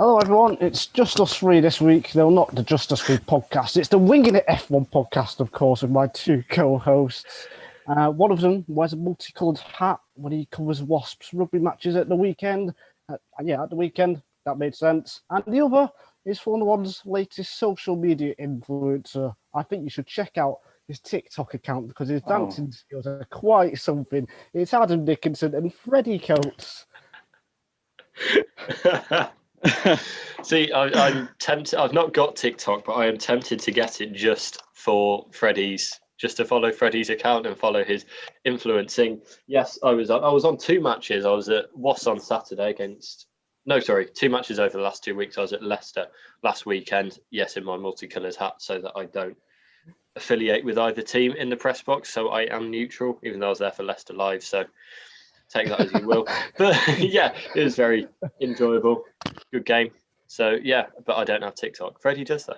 Hello, everyone. It's just us three this week. No, not the Just Us Three podcast. It's the Winging It F1 podcast, of course, with my two co-hosts. One of them wears a multicoloured hat when he covers Wasps rugby matches at the weekend. At the weekend. That made sense. And the other is Formula One's latest social media influencer. I think you should check out his TikTok account because his dancing skills are quite something. It's Adam Dickinson and Freddie Coates. See, I'm tempted. I've not got TikTok, but I am tempted to get it just for Freddies, just to follow Freddie's account and follow his influencing. Yes, I was on two matches. I was at Was on Saturday two matches over the last 2 weeks. I was at Leicester last weekend. Yes, in my multicoloured hat, so that I don't affiliate with either team in the press box. So I am neutral, even though I was there for Leicester Live. So take that as you will. But yeah, it was very enjoyable. Good game. So yeah, but I don't have TikTok. Freddie does though.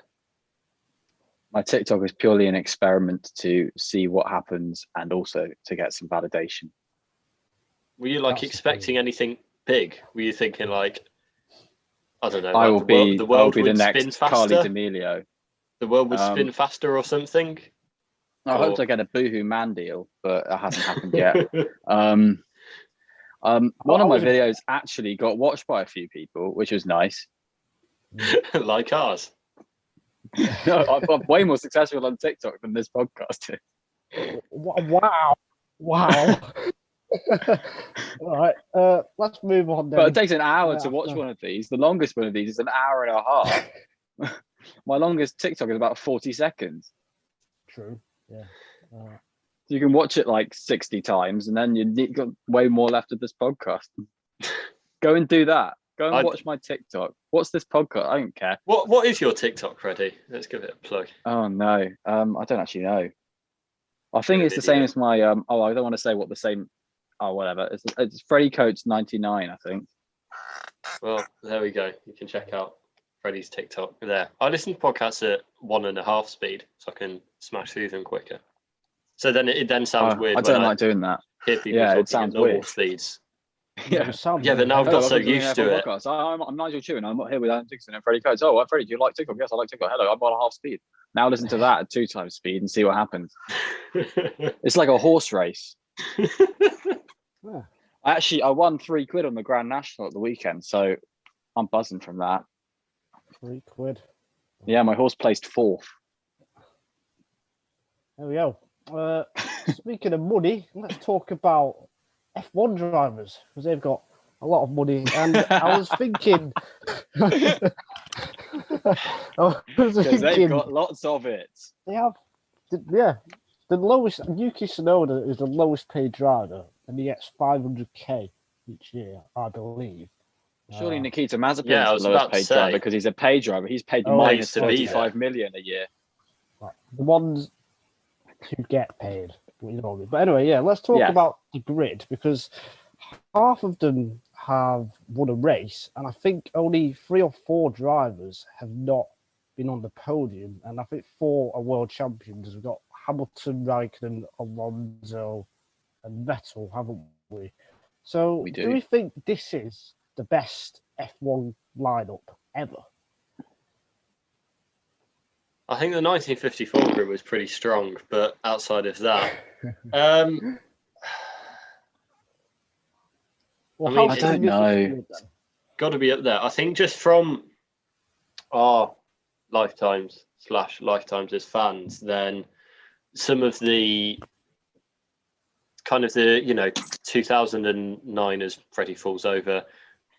My TikTok is purely an experiment to see what happens and also to get some validation. Were you expecting anything big? Were you thinking I don't know, I will be the world the would next spin faster? Carly D'Amelio. The world would spin faster or something? I hoped I get a Boohoo Man deal, but that hasn't happened yet. One of my videos actually got watched by a few people, which was nice. Like ours. No, I'm way more successful on TikTok than this podcast. Wow. All right, let's move on then. But it takes an hour to watch one of these. The longest one of these is an hour and a half. My longest TikTok is about 40 seconds. True, yeah. You can watch it 60 times and then you've got way more left of this podcast. Go and do that. Go and watch my TikTok. What's this podcast? I don't care. What is your TikTok, Freddie? Let's give it a plug. Oh, no. I don't actually know. I think it's the same as my... I don't want to say what the same... Oh, whatever. It's Freddie Coates 99, I think. Well, there we go. You can check out Freddie's TikTok there. I listen to podcasts at 1.5 speed, so I can smash through them quicker. So then it sounds weird. I don't like doing that. Hear people it sounds weird. Speeds. Yeah, but now I've got so used to it. I'm Nigel Chewin. I'm not here with Adam Dixon and Freddie Coates. Oh, Freddie, do you like TikTok? Yes, I like TikTok. Hello, I'm 1.5 speed. Now listen to that at 2 times speed and see what happens. It's like a horse race. Yeah. I won £3 on the Grand National at the weekend, so I'm buzzing from that. £3. Yeah, my horse placed 4th. There we go. Speaking of money, let's talk about F1 drivers because they've got a lot of money. And I was thinking, they've got lots of it. They have, yeah. The lowest, Yuki Tsunoda is the lowest paid driver, and he gets 500k each year, I believe. Surely Nikita Mazepin is the lowest paid driver because he's a paid driver. He's paid minus 35 million a year. The ones who get paid. But anyway, yeah, let's talk about the grid because half of them have won a race, and I think only 3 or 4 drivers have not been on the podium, and I think 4 are world champions. We've got Hamilton, Raikkonen, Alonso, and Vettel, haven't we? So, do we think this is the best F1 lineup ever? I think the 1954 grid was pretty strong, but outside of that, I don't know. Got to be up there. I think just from our lifetimes as fans, then some of the kind of the 2009 as Freddie falls over.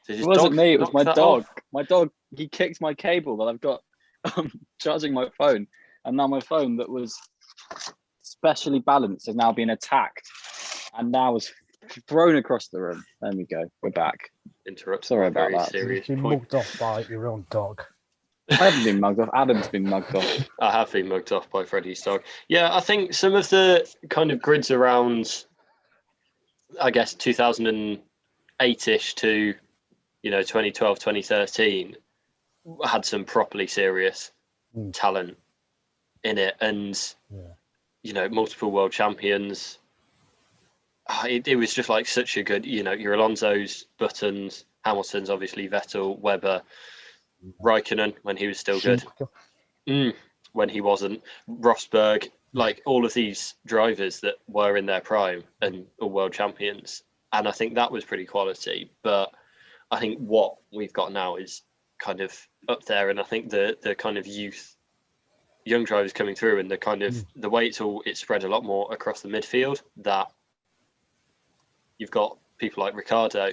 It wasn't me. It was my dog. My dog. He kicked my cable that I've got charging my phone, and now my phone that was specially balanced has now been attacked, and now is thrown across the room. There we go. We're back. Interrupt. Sorry about that. You've been mugged off by your own dog. I haven't been mugged off. Adam's been mugged off. I have been mugged off by Freddie's dog. Yeah, I think some of the kind of grids around, I guess, 2008-ish to 2012, 2013 had some properly serious talent in it, and multiple world champions. It was just such a good, your Alonso's, Buttons, Hamilton's, obviously Vettel, Webber, Raikkonen when he was still good. When he wasn't. Rosberg, like all of these drivers that were in their prime and are world champions. And I think that was pretty quality. But I think what we've got now is kind of up there. And I think the kind of young drivers coming through and the kind of the way it's spread a lot more across the midfield, that you've got people like Ricciardo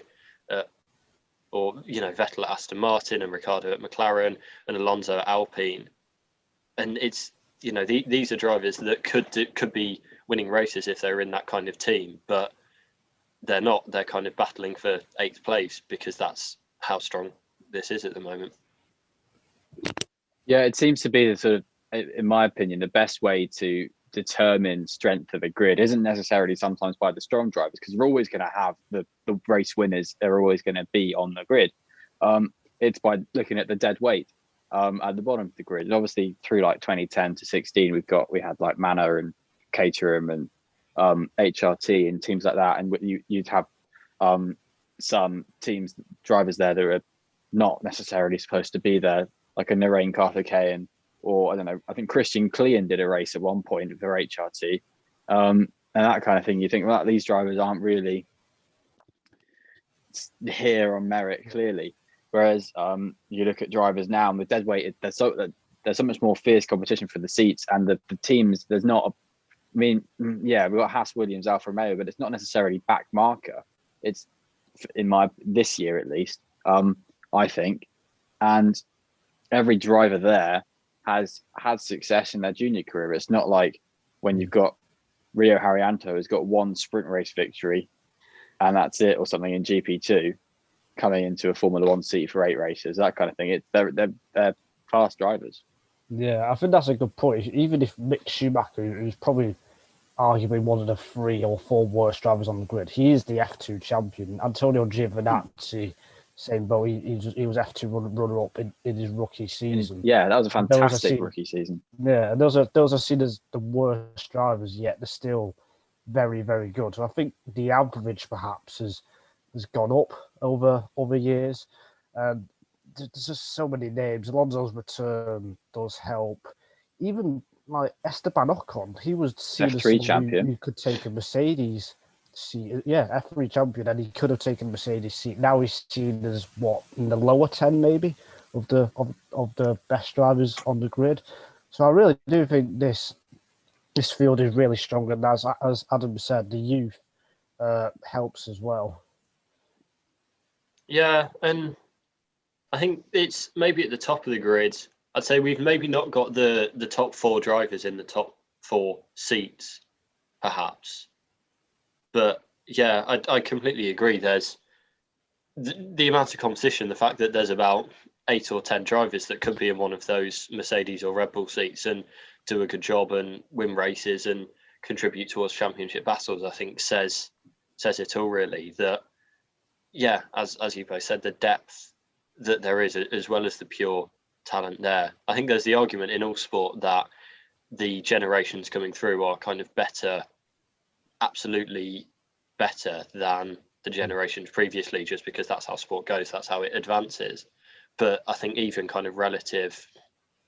or, Vettel at Aston Martin and Ricciardo at McLaren and Alonso at Alpine. And it's, these are drivers that could be winning races if they're in that kind of team, but they're not. They're kind of battling for 8th place because that's how strong this is at the moment. Yeah, it seems to be the sort of, in my opinion, the best way to determine strength of a grid isn't necessarily sometimes by the strong drivers, because we're always going to have the race winners. They're always going to be on the grid. It's by looking at the dead weight at the bottom of the grid. And obviously through like 2010 to 16, we had like Manor and Caterham and HRT and teams like that, and you'd have some teams, drivers there that are not necessarily supposed to be there, like a Narain Karthikeyan, or I don't know, I think Christian Klein did a race at one point for HRT, and that kind of thing. You think, well, these drivers aren't really here on merit, clearly. Whereas you look at drivers now, and the dead weight, there's so much more fierce competition for the seats, and the teams, there's not we've got Haas, Williams, Alfa Romeo, but it's not necessarily back marker. It's this year at least, I think, and every driver there has had success in their junior career. It's not like when you've got Rio Haryanto has got one sprint race victory and that's it, or something in GP2, coming into a Formula One seat for 8 races, that kind of thing. They're fast drivers. Yeah, I think that's a good point. Even if Mick Schumacher, who's probably arguably one of the 3 or 4 worst drivers on the grid, he is the F2 champion. Antonio Giovinazzi, same boat. He was F2 runner up in his rookie season. Yeah, that was a fantastic rookie season. Yeah, those are seen as the worst drivers, yet they're still very, very good. So I think the average perhaps has gone up over years. There's just so many names. Alonso's return does help. Even like Esteban Ocon, he was seen F3 as champion who could take a Mercedes seat. Yeah, F3 champion, and he could have taken a Mercedes seat. Now he's seen as in the lower 10 maybe of the best drivers on the grid. So I really do think this field is really strong, and as Adam said, the youth helps as well. Yeah, and I think it's maybe at the top of the grid. I'd say we've maybe not got the top 4 drivers in the top 4 seats, perhaps. But yeah, I completely agree. There's the amount of competition, the fact that there's about 8 or 10 drivers that could be in one of those Mercedes or Red Bull seats and do a good job and win races and contribute towards championship battles, I think says it all, really. That, yeah, as you both said, the depth that there is, as well as the pure talent there. I think there's the argument in all sport that the generations coming through are kind of better, absolutely better than the generations previously, just because that's how sport goes, that's how it advances. But I think even kind of relative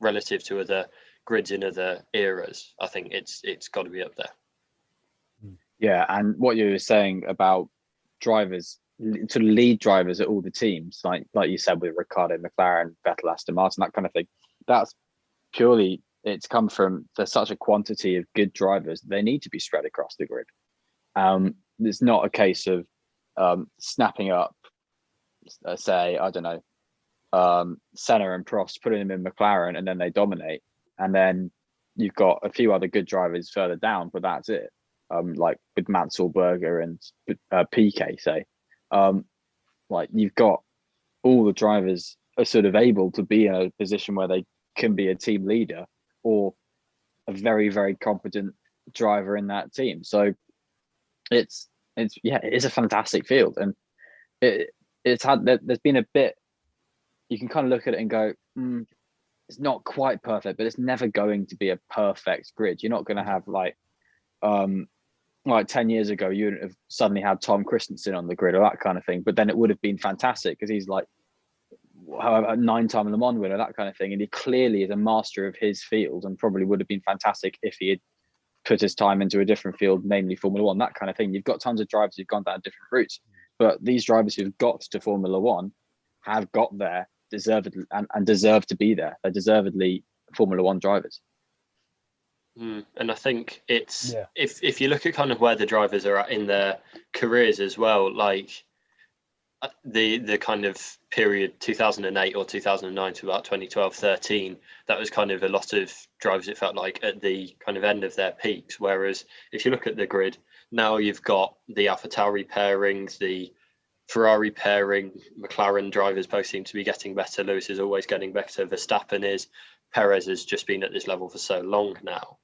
to other grids in other eras, I think it's got to be up there. Yeah, and what you were saying about drivers, to lead drivers at all the teams, like you said with Ricciardo, McLaren, Vettel, Aston Martin, that kind of thing, that's purely, it's come from, there's such a quantity of good drivers, they need to be spread across the grid. It's not a case of snapping up, say, I don't know, Senna and Prost, putting them in McLaren and then they dominate, and then you've got a few other good drivers further down, but that's it. Like with Matzelberger and PK, say, like you've got all the drivers are sort of able to be in a position where they can be a team leader or a very, very competent driver in that team. So it's it is a fantastic field, and there's been a bit, you can kind of look at it and go, it's not quite perfect, but it's never going to be a perfect grid. You're not going to have like 10 years ago, you wouldn't have suddenly had Tom Christensen on the grid or that kind of thing, but then it would have been fantastic because he's like a 9-time Le Mans winner, that kind of thing. And he clearly is a master of his field and probably would have been fantastic if he had put his time into a different field, namely Formula One, that kind of thing. You've got tons of drivers who've gone down different routes, but these drivers who've got to Formula One have got there deservedly and deserve to be there. They're deservedly Formula One drivers. And I think it's if you look at kind of where the drivers are at in their careers as well, like the kind of period 2008 or 2009 to about 2012-13, that was kind of a lot of drivers, it felt like, at the kind of end of their peaks. Whereas if you look at the grid now, you've got the AlphaTauri pairings, the Ferrari pairing, McLaren drivers both seem to be getting better. Lewis is always getting better. Verstappen is. Perez has just been at this level for so long now.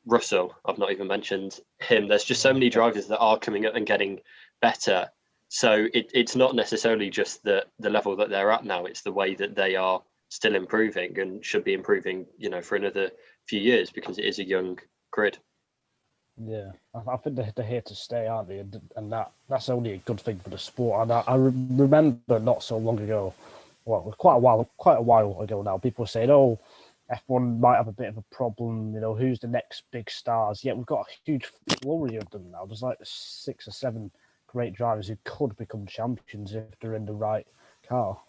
Russell, I've not even mentioned him. There's just so many drivers that are coming up and getting better. So it's not necessarily just the level that they're at now. It's the way that they are still improving and should be improving, for another few years, because it is a young grid. Yeah, I think they're here to stay, aren't they? And that's only a good thing for the sport. And I remember not so long ago, well, quite a while ago now, people were saying, "Oh, F1 might have a bit of a problem. Who's the next big stars?" Yet we've got a huge flurry of them now. There's like 6 or 7 great drivers who could become champions if they're in the right car.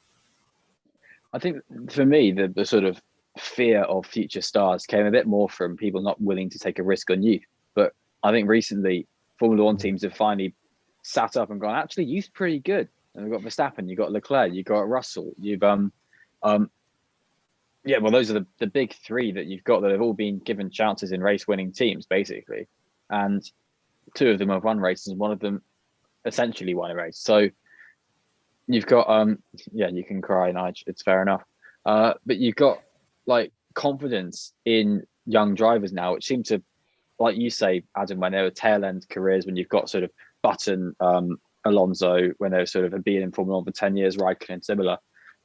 I think for me, the sort of fear of future stars came a bit more from people not willing to take a risk on youth. But I think recently Formula One teams have finally sat up and gone, actually, youth's pretty good. And we've got Verstappen, you've got Leclerc, you've got Russell, you've well, those are the big 3 that you've got that have all been given chances in race winning teams, basically. And 2 of them have won races, and one of them essentially won a race. So you've got you can cry, Nige, it's fair enough. But you've got like confidence in young drivers now, which seem to, like you say, Adam, when they were tail end careers, when you've got sort of Button, Alonso, when they were sort of been in Formula One for 10 years, Raikkonen, similar,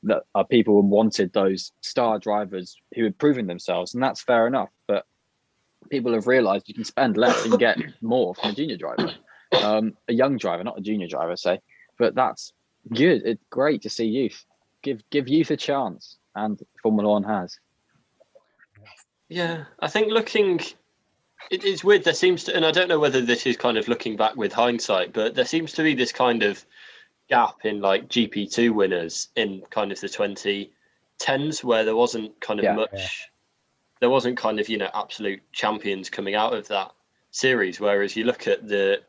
that people wanted those star drivers who had proven themselves, and that's fair enough. But people have realised you can spend less and get more from a junior driver, a young driver, not a junior driver, say. But that's good. It's great to see youth. Give youth a chance, and Formula One has. Yeah, I think it's weird. There seems to, and I don't know whether this is kind of looking back with hindsight, but there seems to be this kind of gap in like GP2 winners in kind of the 2010s, where there wasn't kind of much. There wasn't kind of absolute champions coming out of that series. Whereas you look at the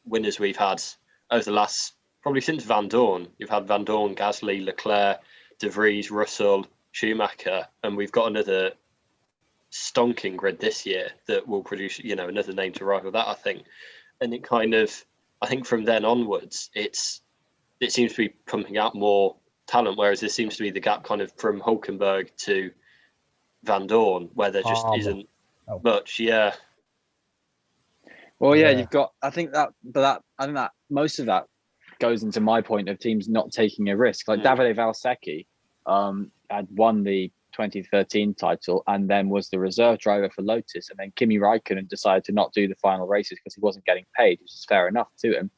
winners we've had over the last, probably since Van Dorn, you've had Van Dorn, Gasly, Leclerc, De Vries, Russell, Schumacher, and we've got another stonking grid this year that will produce, another name to rival that, I think. And it kind of, I think from then onwards, it seems to be pumping out more talent, whereas there seems to be the gap kind of from Hulkenberg to Van Dorn, where there just isn't much. Yeah. Well, you've got. I think that most of that goes into my point of teams not taking a risk. Like Davide Valsecchi had won the 2013 title and then was the reserve driver for Lotus, and then Kimi Raikkonen decided to not do the final races because he wasn't getting paid, which is fair enough to him.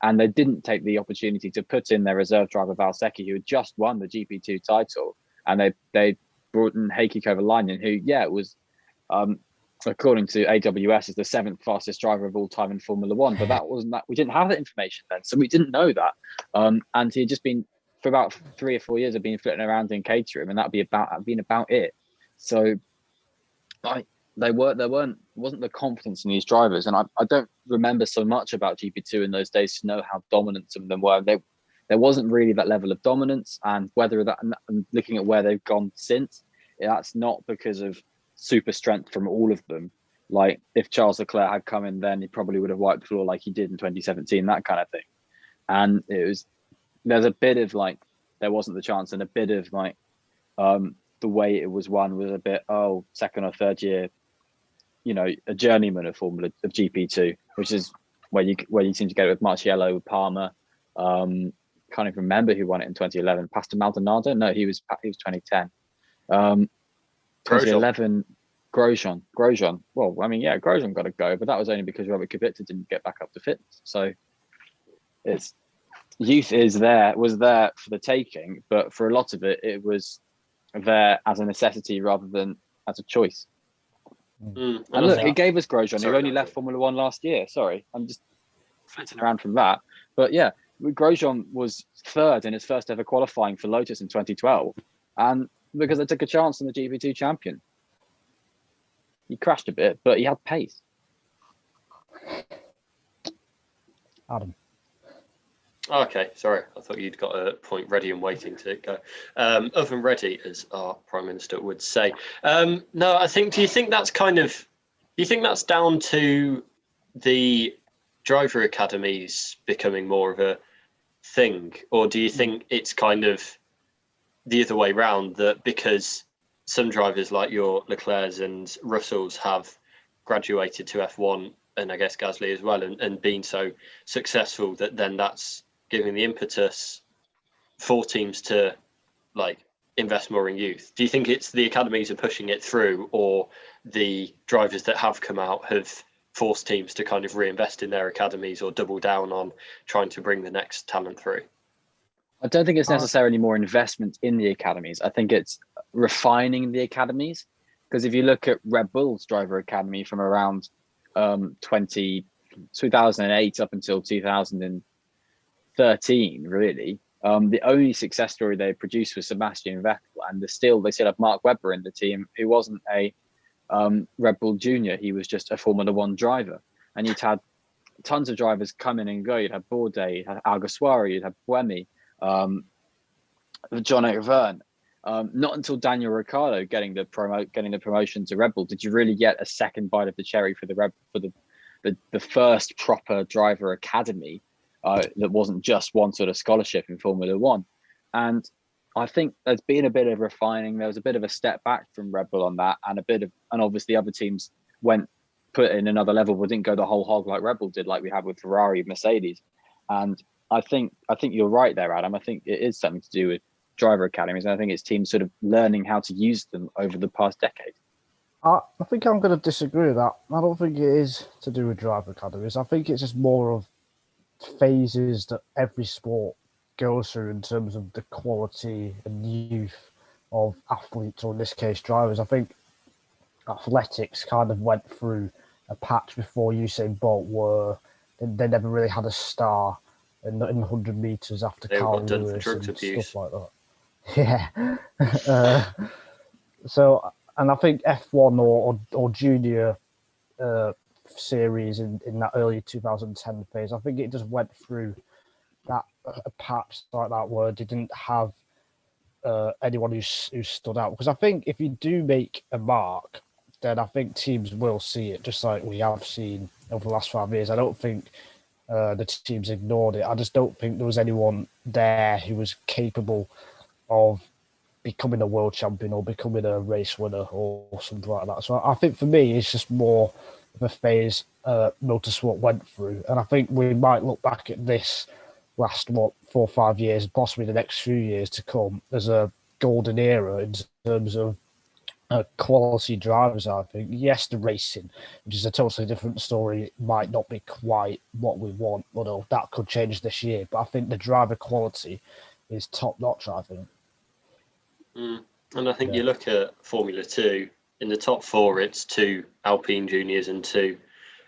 And they didn't take the opportunity to put in their reserve driver Valsecchi, who had just won the GP2 title, and they brought in Heikki Kovalainen, who was according to AWS is the 7th fastest driver of all time in Formula One, but that wasn't that. We didn't have that information then, so we didn't know that. And he had just been, for about 3 or 4 years, had been flitting around in Caterham, and that'd been about it. So, wasn't the confidence in these drivers, and I don't remember so much about GP2 in those days to know how dominant some of them were. There wasn't really that level of dominance, and whether that, and looking at where they've gone since, that's not because of super strength from all of them. Like if Charles Leclerc had come in then, he probably would have wiped the floor like he did in 2017, that kind of thing. And there's a bit of like, there wasn't the chance, and a bit of like the way it was won was a bit, second or third year, a journeyman of GP2, which is where you seem to get it with Marciello, Palmer. Can't even remember who won it in 2011. Pastor Maldonado? No, he was 2010. 2011, Grosjean. Well, I mean, Grosjean got to go, but that was only because Robert Kubica didn't get back up to fitness. So it's youth was there for the taking, but for a lot of it, it was there as a necessity rather than as a choice. And look, it gave us Grosjean, who only left Formula One last year. Sorry, I'm just flitting around from that. But yeah, Grosjean was third in his first ever qualifying for Lotus in 2012. And because they took a chance on the GP2 champion. He crashed a bit, but he had pace. Adam. Okay, sorry. I thought you'd got a point ready and waiting to go. Oven ready, as our Prime Minister would say. No, I think, do you think that's down to the driver academies becoming more of a thing? Or do you think it's kind of the other way round, that because some drivers like your Leclercs and Russells have graduated to F1, and I guess Gasly as well, and been so successful, that then that's giving the impetus for teams to like invest more in youth? Do you think it's the academies are pushing it through, or the drivers that have come out have forced teams to kind of reinvest in their academies or double down on trying to bring the next talent through? I don't think it's necessarily more investment in the academies. I think it's refining the academies. Because if you look at Red Bull's driver academy from around 2008 up until 2013, really, the only success story they produced was Sebastian Vettel, and they still have Mark Webber in the team, who wasn't a Red Bull junior. He was just a Formula One driver. And you'd had tons of drivers come in and go. You'd had Bourdais, you'd had Alguersuari, you'd had Buemi, John O'Verne. Not until Daniel Ricciardo getting the promotion to Red Bull did you really get a second bite of the cherry for the first proper driver academy that wasn't just one sort of scholarship in Formula One. And I think there's been a bit of refining. There was a bit of a step back from Red Bull on that, and obviously other teams put in another level, but didn't go the whole hog like Red Bull did, like we had with Ferrari, Mercedes. And I think you're right there, Adam. I think it is something to do with driver academies, and I think it's teams sort of learning how to use them over the past decade. I think I'm going to disagree with that. I don't think it is to do with driver academies. I think it's just more of phases that every sport goes through in terms of the quality and youth of athletes, or in this case, drivers. I think athletics kind of went through a patch before Usain Bolt where they never really had a star in 100 meters after Carl Lewis and stuff like that. Yeah. So, and I think F1 or junior series in that early 2010 phase, I think it just went through that a patch like that where they didn't have anyone who stood out. Because I think if you do make a mark, then I think teams will see it, just like we have seen over the last 5 years. I don't think the teams ignored it. I just don't think there was anyone there who was capable of becoming a world champion or becoming a race winner or something like that. So I think for me, it's just more of a phase motorsport went through. And I think we might look back at this last, 4 or 5 years, possibly the next few years to come, as a golden era in terms of quality drivers. I think, yes, the racing, which is a totally different story, might not be quite what we want, although that could change this year. But I think the driver quality is top notch, I think. And I think you look at Formula 2, in the top 4, it's 2 Alpine juniors and 2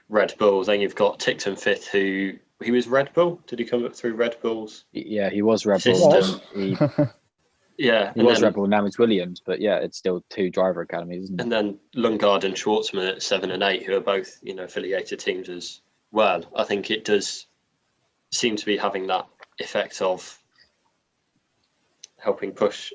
Red Bulls. Then you've got Tickton Fifth, who he was Red Bull. Did he come up through Red Bull's? Yeah, he was Red Bull. He was Red Bull. Now it's Williams, but yeah, it's still 2 driver academies, isn't it? And then Lundgaard and Schwartzman at 7 and 8, who are both affiliated teams as well. I think it does seem to be having that effect of helping push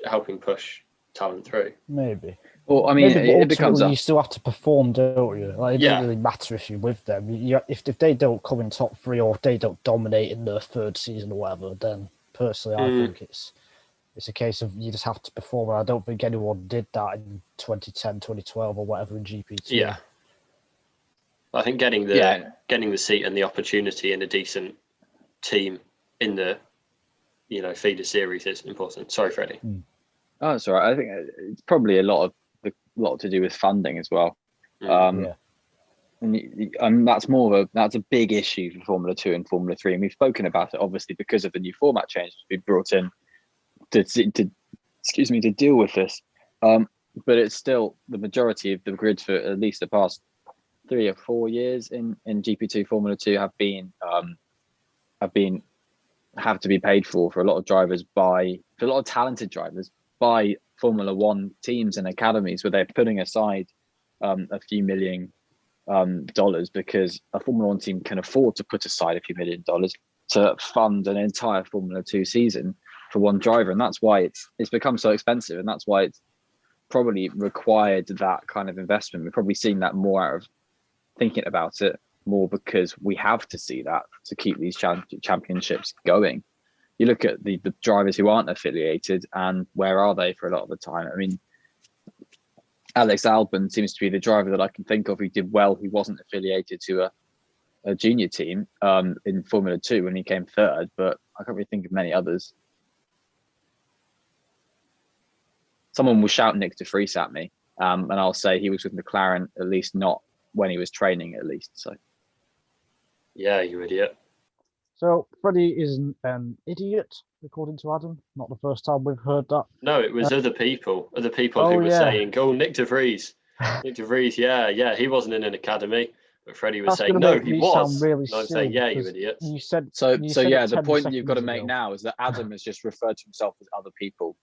talent through. Maybe. Well, I mean, it becomes you still have to perform, don't you? Like, it doesn't really matter if you're with them. If they don't come in top 3 or if they don't dominate in their 3rd season or whatever, then personally, I think it's a case of you just have to perform. And I don't think anyone did that in 2010, 2012 or whatever in GP2. Yeah. I think getting the seat and the opportunity in a decent team in the feeder series is important. Sorry, Freddie. Oh, that's all right. I think it's probably a lot to do with funding as well. and that's a big issue for Formula 2 and Formula 3, and we've spoken about it obviously because of the new format changes we brought in to deal with this. But it's still the majority of the grids for at least the past 3 or 4 years in GP2 Formula 2 have to be paid for a lot of drivers for a lot of talented drivers by Formula 1 teams and academies, where they're putting aside a few million dollars, because a Formula 1 team can afford to put aside a few $1 million to fund an entire Formula 2 season for one driver. And that's why it's become so expensive, and that's why it's probably required that kind of investment. We've probably seen that more out of thinking about it more, because we have to see that to keep these championships going. You look at the drivers who aren't affiliated, and where are they for a lot of the time? I mean, Alex Albon seems to be the driver that I can think of who did well, who wasn't affiliated to a junior team in Formula 2 when he came third, but I can't really think of many others. Someone will shout Nick de Vries at me, and I'll say he was with McLaren, at least not when he was training, at least. So, yeah, you idiot. So Freddie is an idiot, according to Adam. Not the first time we've heard that. No, it was other people. Other people who were saying, "Oh, Nick de Vries, Nick de Vries, yeah, he wasn't in an academy." But Freddie was saying, "No, he was." Really, and I'm saying, "Yeah, you idiots." You said so. Yeah, the point that you've got to make now is that Adam has just referred to himself as other people.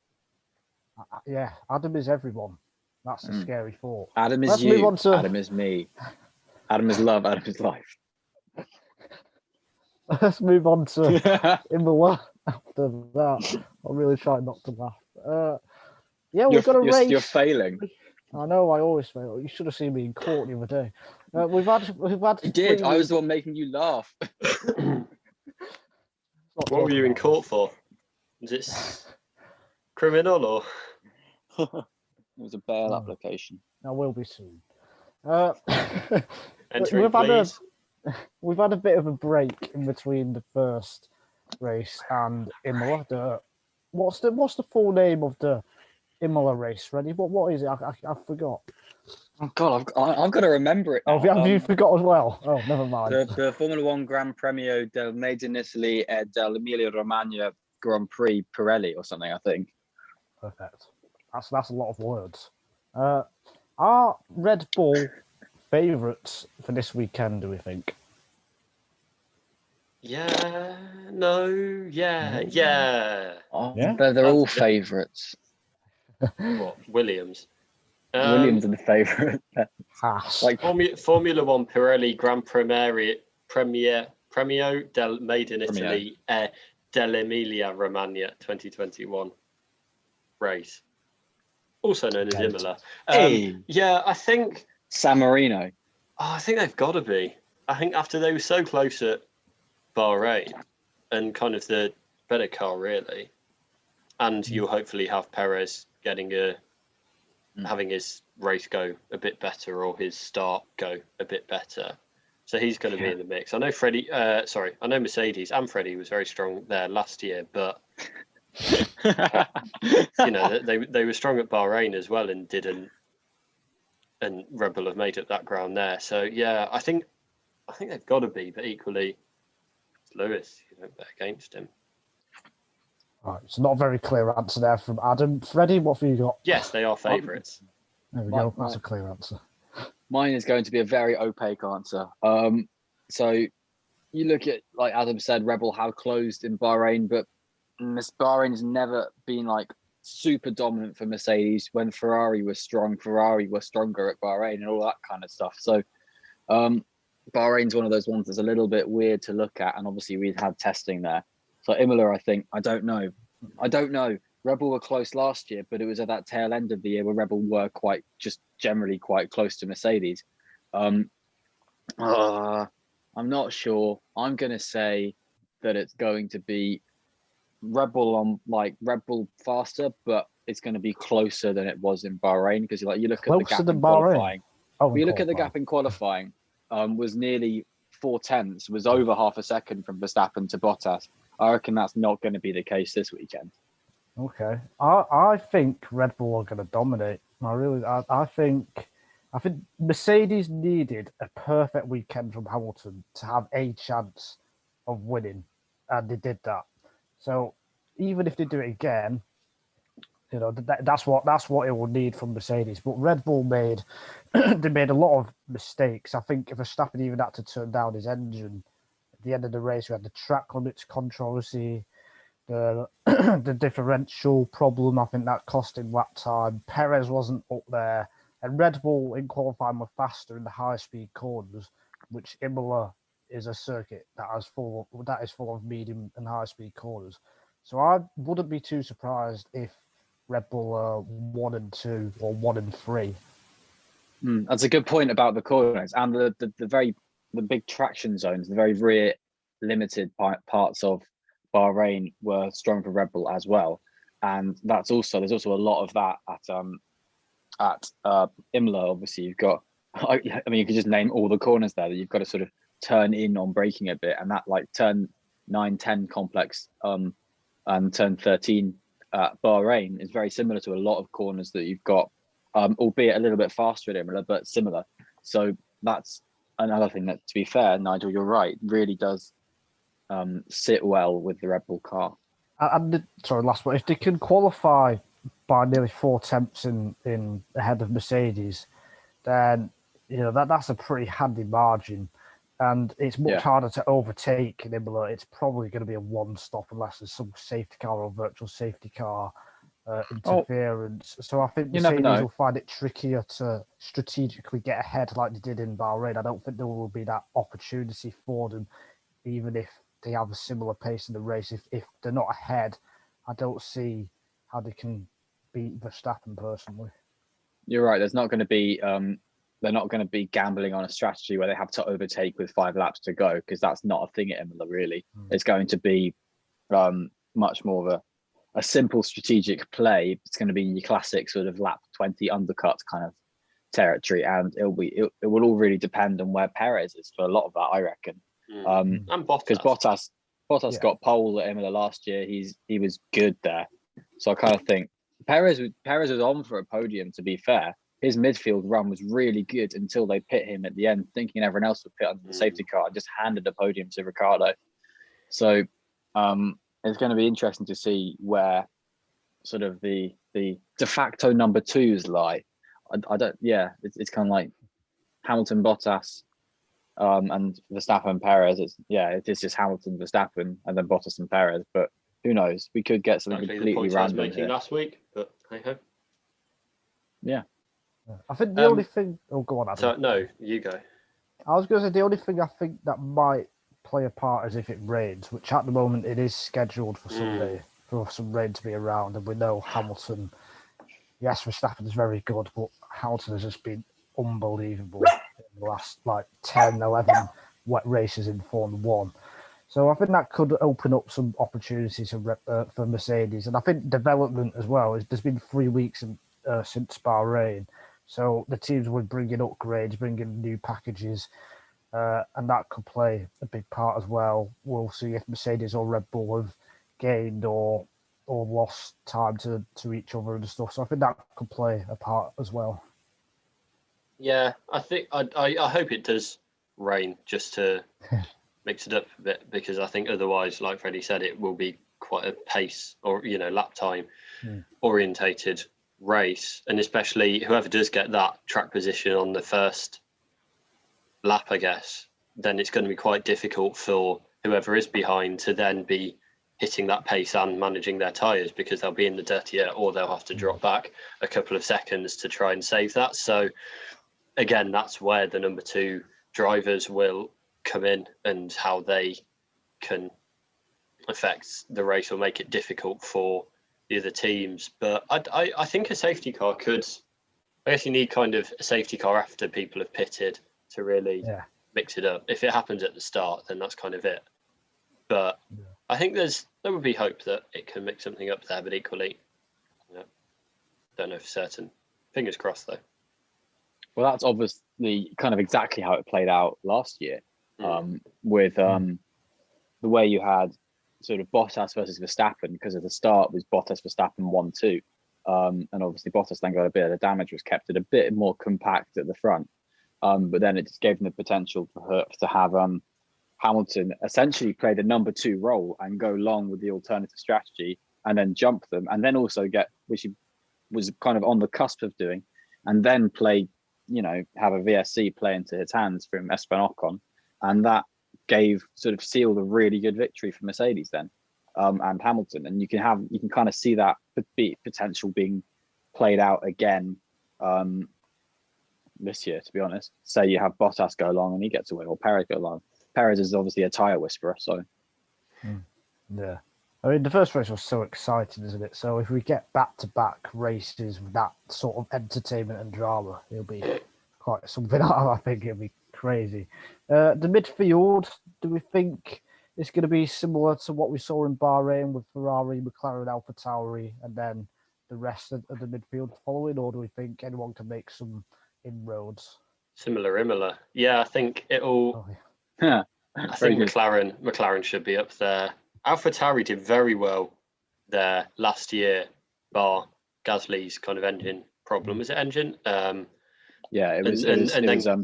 Yeah, Adam is everyone. That's the scary thought. Adam is you. Adam is me. Adam is love. Adam is life. Let's move on to Imola after that. I'm really trying not to laugh. Yeah, we've got a race. You're failing. I know, I always fail. You should have seen me in court the other day. We've had. You did. I was the one making you laugh. What were you in court for? Was it criminal or? It was a bail application. I will be soon. Entering, please. We've had a bit of a break in between the first race and Imola. What's the full name of the Imola race, Freddie? What is it? I forgot. Oh God, I've got to remember it now. Oh, have you forgot as well? Oh, never mind. The Formula 1 Grand Premio dell'Emilia Romagna Grand Prix Pirelli or something, I think. Perfect. That's a lot of words. Are Red Bull favourites for this weekend, do we think? Yeah, no, yeah. Oh, yeah? They're all favourites. What, Williams? Williams are the favourite. Like Formula 1 Pirelli Grand Premio made in Italy, Dell'Emilia Romagna 2021 race, also known as Imola. Yeah, I think San Marino. I think they've got to be. I think after they were so close at Bahrain and kind of the better car, really, and you'll hopefully have Perez having his race go a bit better, or his start go a bit better. So he's going to be in the mix. I know I know Mercedes and Freddie was very strong there last year, but they were strong at Bahrain as well and didn't. And Red Bull have made up that ground there. So yeah, I think they've got to be, but equally, it's Lewis. You don't bet against him. Right, it's not a very clear answer there from Adam. Freddie, what have you got? Yes, they are favourites. There we go. That's a clear answer. Mine is going to be a very opaque answer. So you look at, like Adam said, Red Bull have closed in Bahrain, but Bahrain has never been like super dominant for Mercedes. When Ferrari was strong, Ferrari was stronger at Bahrain and all that kind of stuff. So Bahrain's one of those ones that's a little bit weird to look at, and obviously we've had testing there. So Imola, I don't know. Red Bull were close last year, but it was at that tail end of the year where Red Bull were generally quite close to Mercedes. I'm not sure. I'm going to say that it's going to be Red Bull faster, but it's going to be closer than it was in Bahrain, because you look at the gap in qualifying. Look at the gap in qualifying, was nearly 0.4, was over half a second from Verstappen to Bottas. I reckon that's not going to be the case this weekend. Okay, I think Red Bull are going to dominate. I I think Mercedes needed a perfect weekend from Hamilton to have a chance of winning, and they did that. So even if they do it again, that's what it will need from Mercedes. But Red Bull made they made a lot of mistakes. I think if Verstappen even had to turn down his engine at the end of the race, we had the track limits controversy, the the differential problem. I think that cost him lap time. Perez wasn't up there, and Red Bull in qualifying were faster in the high speed corners, which Imola is a circuit that is full of medium and high speed corners. So I wouldn't be too surprised if Red Bull are 1 and 2 or 1 and 3. That's a good point about the corners and the big traction zones, the very rear limited parts of Bahrain were strong for Red Bull as well, and there's also a lot of that at Imola. Obviously, you've got I mean you could just name all the corners there that you've got to sort of turn in on braking a bit, and that like turn 9, 10 complex and turn 13 at Bahrain is very similar to a lot of corners that you've got, albeit a little bit faster at Imola, but similar. So that's another thing that, to be fair, Nigel, you're right, really does sit well with the Red Bull car. Sorry, last one. If they can qualify by nearly 4 tenths in ahead of Mercedes, then that's a pretty handy margin. And it's much harder to overtake in Imola. It's probably going to be a one stop unless there's some safety car or virtual safety car interference. So I think Mercedes will find it trickier to strategically get ahead like they did in Bahrain. I don't think there will be that opportunity for them, even if they have a similar pace in the race. If they're not ahead, I don't see how they can beat Verstappen personally. You're right. There's not going to be they're not going to be gambling on a strategy where they have to overtake with 5 laps to go, because that's not a thing at Imola, really. It's going to be much more of a simple strategic play. It's going to be your classic sort of lap 20 undercut kind of territory, and it will all really depend on where Perez is for a lot of that, I reckon. And Bottas. Bottas got pole at Imola last year. He was good there, so I kind of think Perez was on for a podium. To be fair, his midfield run was really good until they pit him at the end, thinking everyone else would pit under the safety car, and just handed the podium to Ricciardo. So it's going to be interesting to see where sort of the de facto number 2s lie. I don't. Yeah, it's kind of like Hamilton, Bottas, and Verstappen and Perez. It is just Hamilton, Verstappen, and then Bottas and Perez. But who knows? We could get something completely random here. Last week, but hey ho. Yeah. I think the only thing. Oh, go on, Adam. So, no, you go. I was going to say the only thing I think that might play a part is if it rains, which at the moment it is scheduled for Sunday for some rain to be around, and we know Hamilton. Yes, Verstappen is very good, but Hamilton has just been unbelievable in the last 10, 11 wet races in Formula 1. So I think that could open up some opportunities for Mercedes, and I think development as well. There's been 3 weeks since Bahrain. So the teams would bring in upgrades, bring in new packages, and that could play a big part as well. We'll see if Mercedes or Red Bull have gained or lost time to each other and stuff. So I think that could play a part as well. Yeah, I think I hope it does rain just to mix it up a bit, because I think otherwise, like Freddie said, it will be quite a pace or lap time orientated race, and especially whoever does get that track position on the first lap, I guess, then it's going to be quite difficult for whoever is behind to then be hitting that pace and managing their tyres, because they'll be in the dirtier, or they'll have to drop back a couple of seconds to try and save that. So again, that's where the number 2 drivers will come in, and how they can affect the race or make it difficult for the other teams. But I think a safety car could. I guess you need kind of a safety car after people have pitted to really mix it up. If it happens at the start, then that's kind of it. But I think there would be hope that it can mix something up there. But equally, don't know for certain. Fingers crossed, though. Well, that's obviously kind of exactly how it played out last year, with the way you had sort of Bottas versus Verstappen, because at the start was Bottas Verstappen 1-2, And obviously Bottas then got a bit of the damage, was kept it a bit more compact at the front. But then it just gave them the potential to have Hamilton essentially play the number 2 role and go long with the alternative strategy and then jump them, and then also get, which he was kind of on the cusp of doing, and then play, have a VSC play into his hands from Esteban Ocon. And that sealed a really good victory for Mercedes then, and Hamilton. And you can kind of see that potential being played out again this year, to be honest. Say you have Bottas go along and he gets a win, or Perez go along. Perez is obviously a tyre whisperer, so. Yeah. I mean, the first race was so exciting, isn't it? So if we get back-to-back races with that sort of entertainment and drama, it'll be quite something. I think it'll be crazy. The midfield, do we think it's going to be similar to what we saw in Bahrain with Ferrari, McLaren, AlphaTauri, and then the rest of the midfield following, or do we think anyone can make some inroads? Similar Imola. Yeah, I think it'll... I think McLaren should be up there. AlphaTauri did very well there last year, bar Gasly's kind of engine problem. Was it engine? Yeah, it was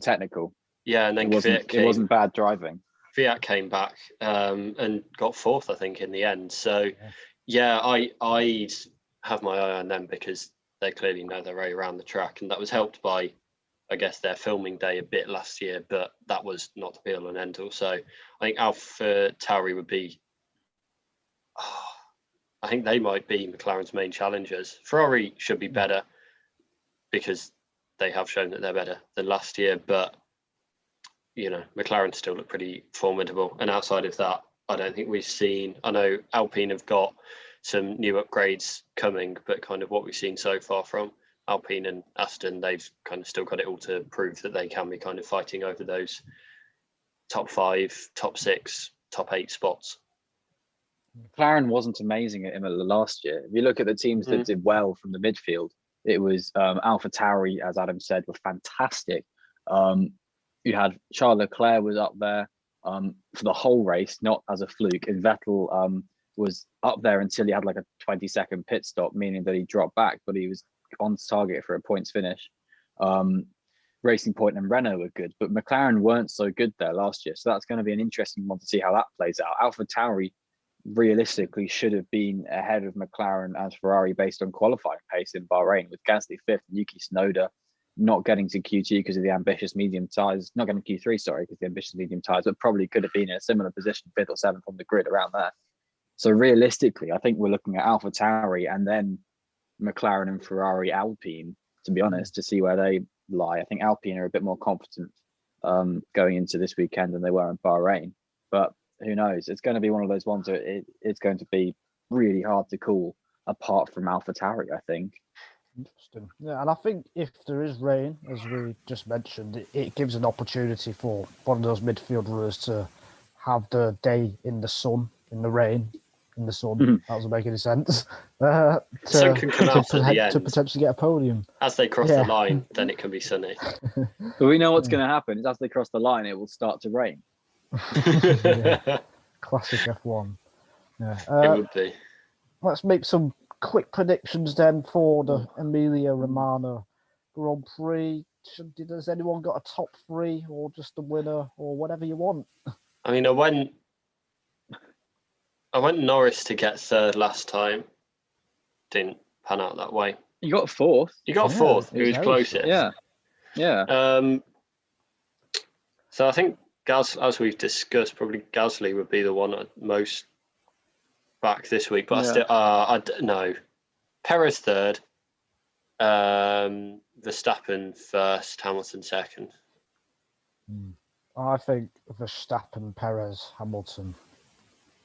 technical. Yeah, and then it wasn't bad driving. Fiat came back and got 4th, I think, in the end. So, I'd have my eye on them because they clearly know their way around the track, and that was helped by, I guess, their filming day a bit last year, but that was not the be-all and end-all. So I think AlphaTauri would be... I think they might be McLaren's main challengers. Ferrari should be better because they have shown that they're better than last year, but McLaren still look pretty formidable. And outside of that, I don't think we've seen... I know Alpine have got some new upgrades coming, but kind of what we've seen so far from Alpine and Aston, they've kind of still got it all to prove that they can be kind of fighting over those top 5, top 6, top 8 spots. McLaren wasn't amazing at Imola last year. If you look at the teams that did well from the midfield, it was AlphaTauri, as Adam said, were fantastic. You had Charles Leclerc was up there for the whole race, not as a fluke. And Vettel was up there until he had like a 20-second pit stop, meaning that he dropped back, but he was on target for a points finish. Racing Point and Renault were good, but McLaren weren't so good there last year. So that's going to be an interesting one to see how that plays out. AlphaTauri realistically should have been ahead of McLaren and Ferrari based on qualifying pace in Bahrain, with Gasly 5th and Yuki Tsunoda not getting to Q2 because of the ambitious medium tyres, not getting Q3, sorry, because the ambitious medium tyres, but probably could have been in a similar position, 5th or 7th on the grid around there. So realistically, I think we're looking at AlphaTauri and then McLaren and Ferrari, Alpine, to be honest, to see where they lie. I think Alpine are a bit more confident going into this weekend than they were in Bahrain, but who knows? It's going to be one of those ones that it's going to be really hard to call apart from AlphaTauri, I think. Interesting. Yeah, and I think if there is rain, as we just mentioned, it gives an opportunity for one of those midfield runners to have the day in the sun, in the rain, in the sun. That doesn't make any sense. The sun can come out at the end to potentially get a podium. As they cross the line, then it can be sunny. But we know what's going to happen is as they cross the line, it will start to rain. Classic F1. Yeah. It would be. Let's make some quick predictions then for the Emilia Romagna Grand Prix. Has anyone got a top 3 or just a winner or whatever you want? I mean, I went Norris to get 3rd last time. Didn't pan out that way. You got 4th. You got 4th. Who was closest? Yeah. So I think as we've discussed, probably Gasly would be the one at most back this week. But I don't know. Perez 3rd, Verstappen 1st, Hamilton 2nd. I think Verstappen, Perez, Hamilton.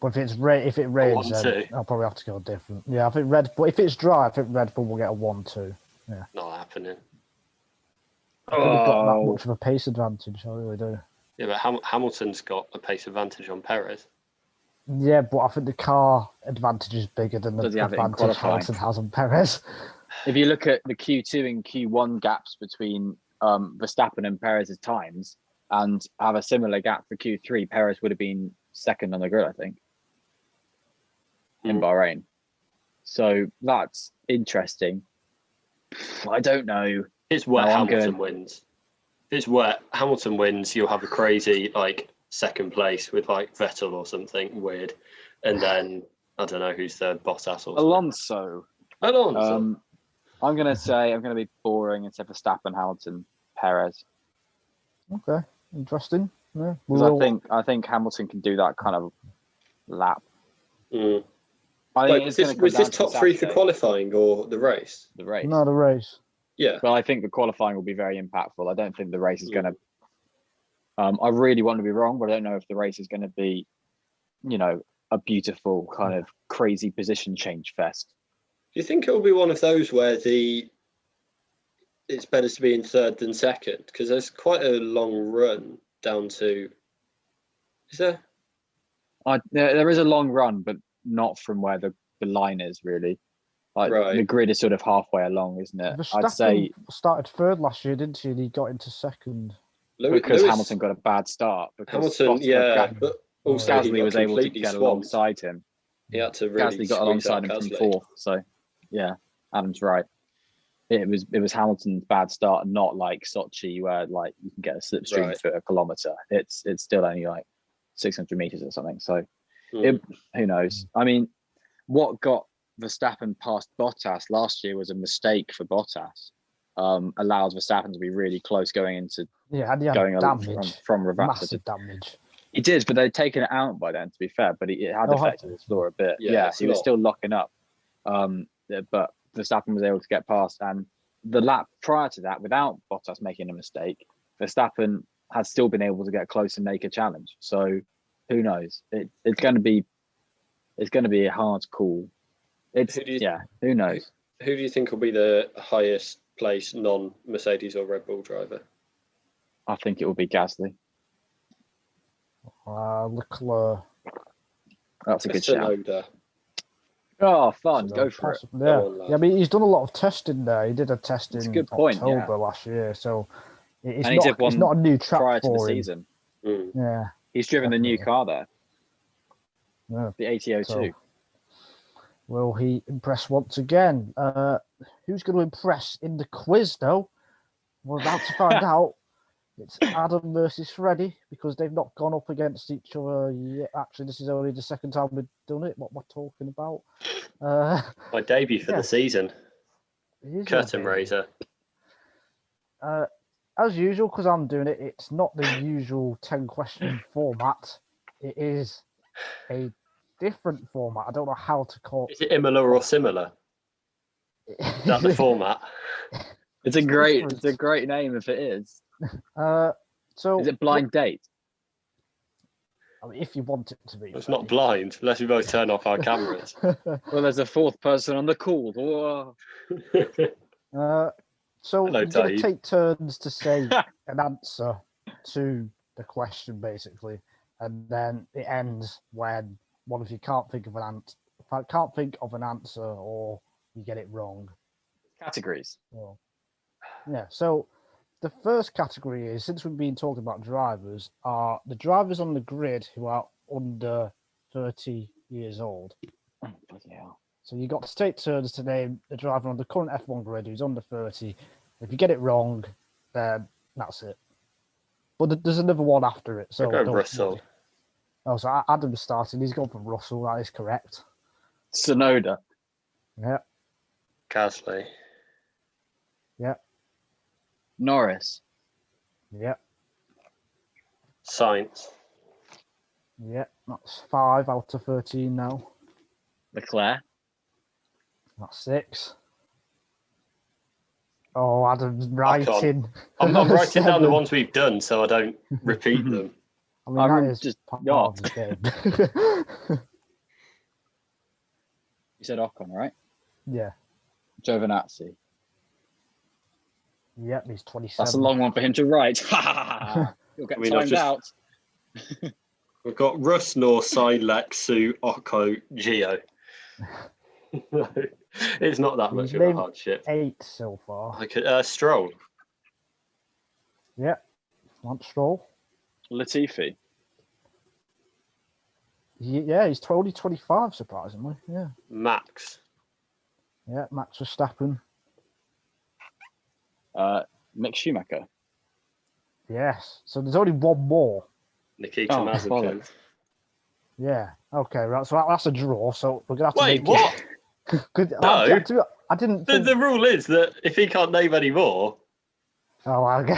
But if it rains, then I'll probably have to go different. Yeah, I think Red Bull. If it's dry, I think Red Bull will get a 1-2. Yeah, not happening. I think we've got that much of a pace advantage. I really do. Yeah, but Hamilton's got a pace advantage on Perez. Yeah, but I think the car advantage is bigger than the advantage Hamilton has on Perez. If you look at the Q2 and Q1 gaps between Verstappen and Perez's times, and have a similar gap for Q3, Perez would have been 2nd on the grid, I think, in Bahrain. So that's interesting. I don't know. It's wet. Hamilton wins. If it's wet, Hamilton wins. You'll have a crazy like second place with like Vettel or something weird, and then I don't know who's third, Bottas or Alonso. I'm going to be boring and say Verstappen, Hamilton, Perez. Okay, interesting. Yeah, I think Hamilton can do that kind of lap. Mm. I think was this top three for qualifying or the race? The race. No, the race. Yeah. Well, I think the qualifying will be very impactful. I don't think the race is going to. I really want to be wrong, but I don't know if the race is going to be, a beautiful kind of crazy position change fest. Do you think it will be one of those where it's better to be in third than second? Because there's quite a long run down to. Is there? There is a long run, but not from where the line is really. Like the grid is sort of halfway along, isn't it? Verstappen I'd say started third last year, didn't he? And he got into second because Hamilton got a bad start. Hamilton, but also Gasly was able to get alongside him. He had to really Gasly got alongside him from fourth. So, yeah, Adam's right. It was Hamilton's bad start, and not like Sochi, where like you can get a slipstream for a kilometer. It's still only like 600 meters or something. So, who knows? I mean, what got Verstappen past Bottas last year was a mistake for Bottas. Allowed Verstappen to be really close going into going damage from Ravazza. Massive damage. He did, but they'd taken it out by then, to be fair. But it had affected his floor a bit. Yeah, he was still locking up. But Verstappen was able to get past. And the lap prior to that, without Bottas making a mistake, Verstappen had still been able to get close and make a challenge. So who knows? It's going to be a hard call. Who knows? Who do you think will be the highest placed non-Mercedes or Red Bull driver? I think it will be Gasly. Leclerc. That's a good shout. Oh, fun. Go for it. Yeah, I mean, he's done a lot of testing there. He did a test in October last year. So it's not a new track prior to the him. season. Yeah. He's driven the new car there. Yeah. The AT02. So, will he impress once again? Who's going to impress in the quiz, though? We're about to find out. It's Adam versus Freddie, because they've not gone up against each other yet. Actually, this is only the second time we've done it. What we're talking about. My debut for the season. Curtain raiser. As usual, because I'm doing it, it's not the usual 10-question format. It is a different format. I don't know how to call it. Is it Imola or similar? Is that the format? It's a great name if it is. So is it blind date? I mean, if you want it to be. It's not blind, unless we both turn off our cameras. Well, there's a fourth person on the call. So Hello, you're going to take turns to say an answer to the question, basically, and then it ends when one of you can't think of an answer, or you get it wrong. Categories. Well, yeah. So the first category is, since we've been talking about drivers, are the drivers on the grid who are under 30 years old. Oh, bloody hell. So you got to take turns to name the driver on the current F1 grid who's under 30. If you get it wrong, then that's it. But there's another one after it. So go Russell. Oh, so Adam's starting. He's gone for Russell. That is correct. Sonoda. Yeah. Gasly. Yeah. Norris. Yeah. Sainz. Yeah. That's 5 out of 13 now. Leclerc. That's 6. Oh, Adam's writing. I'm writing down the ones we've done so I don't repeat them. I mean, that is just part of the game. You said Ocon, right? Yeah. Giovinazzi. Yep, he's 27. That's a long one for him to write. You'll get timed out. We've got Russ, North, Lex, Sue, Occo, Gio. It's not that much of a hardship. 8 so far. Stroll. Yep. Lance Stroll. Latifi. Yeah, he's only 25, surprisingly. Yeah. Max. Yeah, Max Verstappen. Mick Schumacher. Yes. So there's only one more. Nikita Mazepin. bollocks. Yeah. Okay. Right. So that's a draw. So we're gonna have to Wait, make what? It. No. I didn't The, think. the rule is that if he can't name any more, Oh, okay.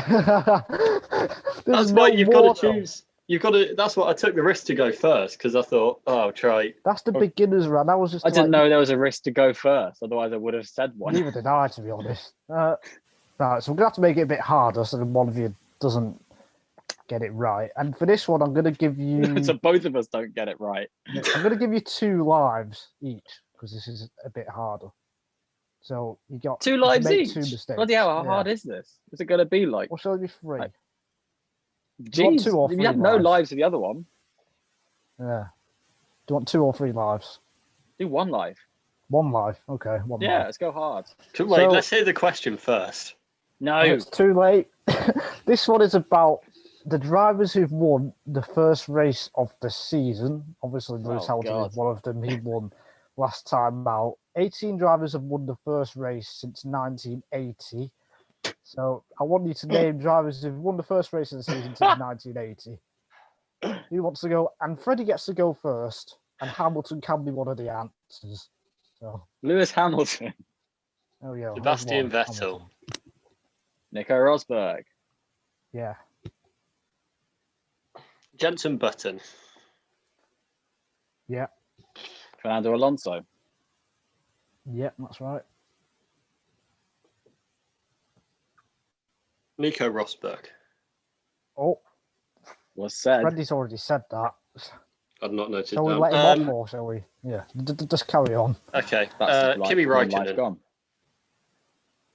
that's why you've got to choose. You've got to. That's what I took the risk to go first because I thought, oh, I'll try. That's the beginner's run. That was just. I didn't know there was a risk to go first. Otherwise, I would have said one. Neither did I, to be honest. Right. So we're gonna have to make it a bit harder so that one of you doesn't get it right. And for this one, I'm gonna give you. So both of us don't get it right. I'm gonna give you 2 lives each because this is a bit harder. So you got 2 lives make each. 2 mistakes. Bloody hell, how hard is this? Is it going to be like? What shall it be 3? Like, Do you want Jeez, 2 or 3 you have no lives? lives for the other one. Yeah. Do you want 2 or 3 lives? Do 1 life. 1 life. Okay. 1 Yeah, life. let's go hard. Wait, So- let's hear the question first. No. It's too late. This one is about the drivers who've won the first race of the season. Obviously, Lewis Oh, Hamilton God. is one of them. He won last time out. 18 drivers have won the first race since 1980. So I want you to name drivers who've won the first race of the season since 1980. Who wants to go? And Freddie gets to go first, and Hamilton can be one of the answers. So, Lewis Hamilton. there we go. Sebastian There's one. Vettel. Hamilton. Nico Rosberg. Yeah. Jenson Button. Yeah. Fernando Alonso. Yeah, that's right. Nico Rosberg. Oh, Was said. Freddie's already said that. I've not noticed Shall we that. let him off, or shall we? Yeah, just carry on. Okay. That's Kimi one life Räikkönen. gone.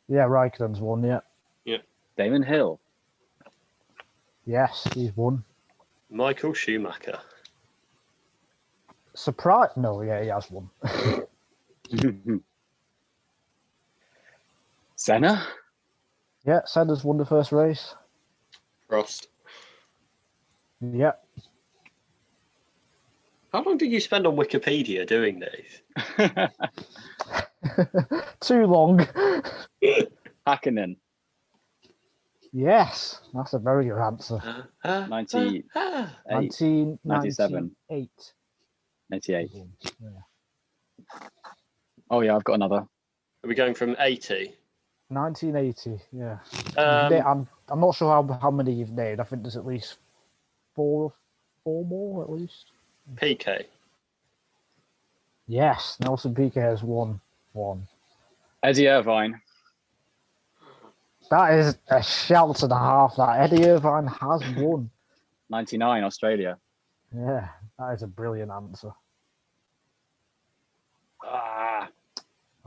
Yeah, Raikkonen's won, yeah. Damon Hill. Yes, he's won. Michael Schumacher. Surprise? No, yeah, he has won. Senna. Yeah, Senna's won the first race. Frost. Yeah. How long did you spend on Wikipedia doing these? Too long. Hakkinen. Yes, that's a very good answer. 98. 97. 1998. 98. Yeah. Oh, yeah, I've got another. Are we going from 80? 1980, yeah. I'm not sure how many you've named. I think there's at least four more at least. PK. Yes, Nelson Piquet has won one. Eddie Irvine. That is a shout and a half. That Eddie Irvine has won. 99, Australia. Yeah, that is a brilliant answer. Ah,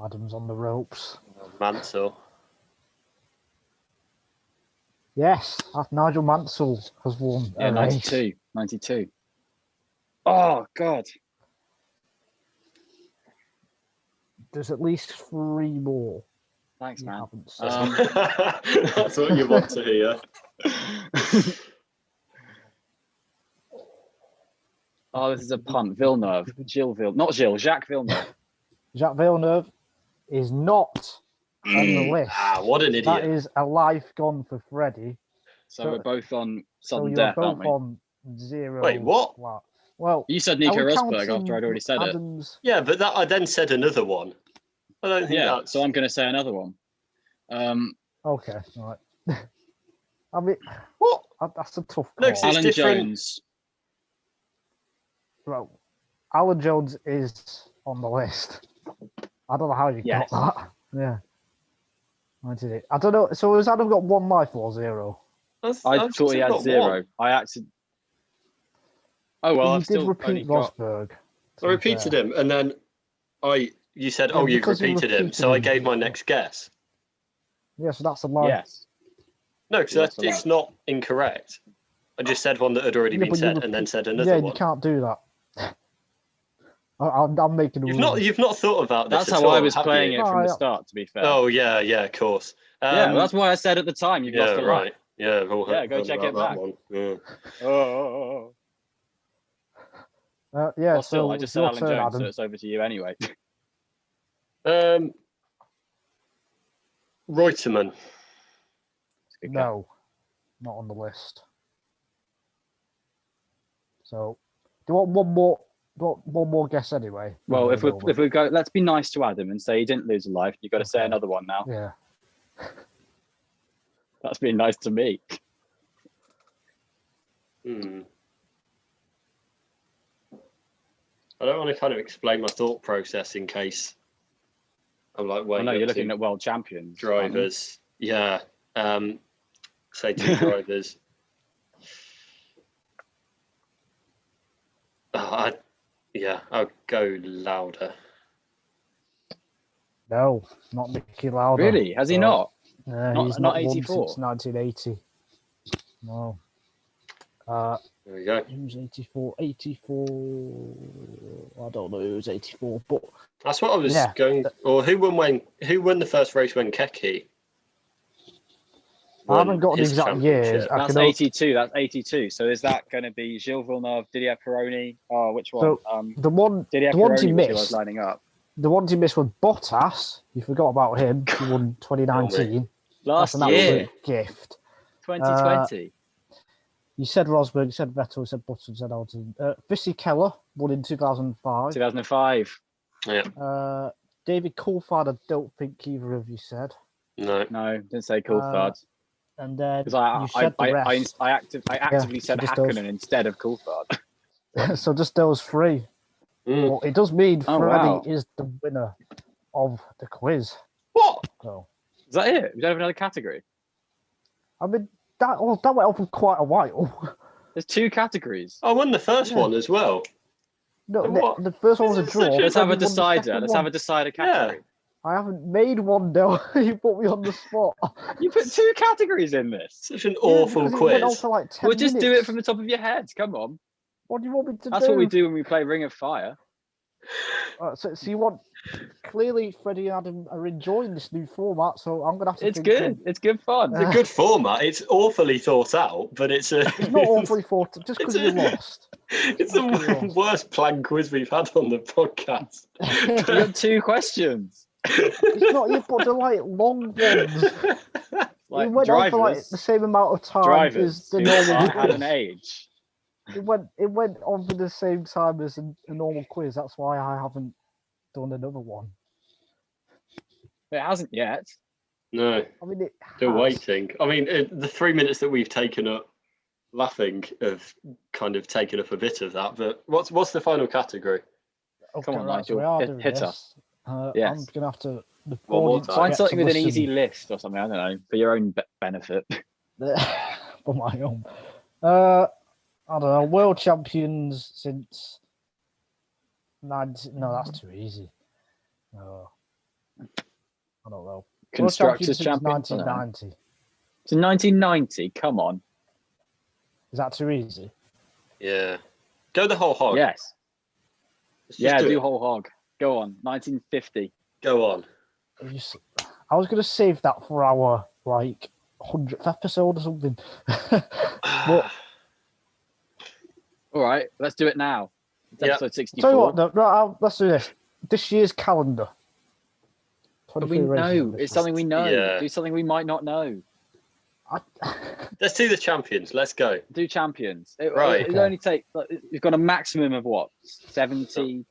Adam's on the ropes. Mansell. Yes, Nigel Mansell has won. yeah, a race. 92. 92. Oh, God. There's at least 3 more. Thanks, You man. haven't said. That's what you want to hear. Oh, this is a punt. Villeneuve. Jacques Villeneuve. Jacques Villeneuve is not on the list. What an idiot. That is a life gone for Freddie. So we're both on So sudden you're death, both aren't we? on 0. Wait, what? Flat. Well, You said are Nico we Rosberg counting after I'd already said it. Adam's... Yeah, but I then said another one. I don't think Yeah, that's... so I'm going to say another one. Okay, all right. I mean, What? that's a tough No, call. 'cause it's Alan different. Jones. Well, Alan Jones is on the list. I don't know how you Yes. got that. Yeah. I did it. I don't know. So has Adam got 1 life or 0? I thought he had 0. I actually. Oh well, you I've did still only repeat got. Rosberg. I repeated him, and then you said, Yeah, oh, you've because you repeated him, repeated so I him. gave my next guess. Yeah, so that's a life. Yes. No, because Yes, I it's not incorrect. I just said one that had already Yeah, been but you said, and then said another Yeah, one. you can't do that. I'm making a rule. You've not thought about this That's at how I all, was have playing you? it from Oh, the yeah. start. To be fair. Oh, yeah, of course. yeah, well, that's why I said at the time you've lost Yeah, a right. life. Yeah, we've all Yeah, go heard check about it that back. one. Yeah. Oh. Yeah, Well, still, so I just it's said your Alan turn, Jones, so Adam. it's over to you anyway. Um, Reutemann. No, not on the list. So, do you want one more? One more guess anyway. Well, if we go, let's be nice to Adam and say he didn't lose a life. You've got to say another one now. Yeah. That's being nice to me. I don't want to kind of explain my thought process in case I'm like, I know you're looking at world champions. Drivers. Yeah. Say 2 drivers. I'll go Lauda. No, not Nicky Lauda. Really? Has he not? He's not 84 since 1980. No. There we go. Who's 84? 84. I don't know who's 84, but that's what I was going. Or who won the first race when Keke? I haven't got the exact years. That's 82. That's 82. So is that going to be Gilles Villeneuve, Didier Pironi? Oh, which one? So the one Didier Pironi he missed. was lining up. The ones he missed was Bottas. You forgot about him. He won 2019. Last That's an year. absolute gift. 2020. You said Rosberg, you said Vettel, you said Button, you said Hamilton. Vissy Keller won in 2005. 2005. Yeah. David Coulthard, I don't think either of you said. No, didn't say Coulthard. And then because I actively said Hakkinen instead of Coulthard. So just those 3. Well, it does mean Freddie is the winner of the quiz. What? So, is that it? We don't have another category. I mean, that went on for quite a while. There's 2 categories. I won the first one as well. No, the first one was a draw. Let's have a decider. Let's have a decider category. I haven't made one though. You put me on the spot. You put 2 categories in this. Such an awful quiz. Went on for like 10 we'll just minutes. do it from the top of your head. Come on. What do you want me to do? That's what we do when we play Ring of Fire. So you want... Clearly, Freddie and Adam are enjoying this new format, so I'm going to have to It's good. It's good fun. It's a good format. It's awfully thought out, but it's a... It's not awfully thought out, just because you lost. It's the worst planned quiz we've had on the podcast. You got 2 questions. It's not, you put the long ones. Like it went on for like the same amount of time as the normal quiz. Had an age. It went on for the same time as a normal quiz. That's why I haven't done another one. It hasn't yet. No. I mean, still waiting. I mean, the 3 minutes that we've taken up laughing have kind of taken up a bit of that. But what's the final category? Okay, come on, right, Nigel. Hit us. Yes. I'm gonna have to find something with an easy list or something. I don't know, for your own benefit. For my own. I don't know. World champions since 90. No, that's too easy. No, I don't know. Constructors champions 1990. So 1990. Come on. Is that too easy? Yeah. Go the whole hog. Yes. Do whole hog. Go on. 1950. Go on. I was going to save that for our 100th episode or something. But, all right, let's do it now. It's episode 64. Tell you what, let's do this. This year's calendar. But we know. It's something we know. Yeah. Do something we might not know. Let's do the champions. Let's go. Do champions. Right. It only take. You've got a maximum of what? 71.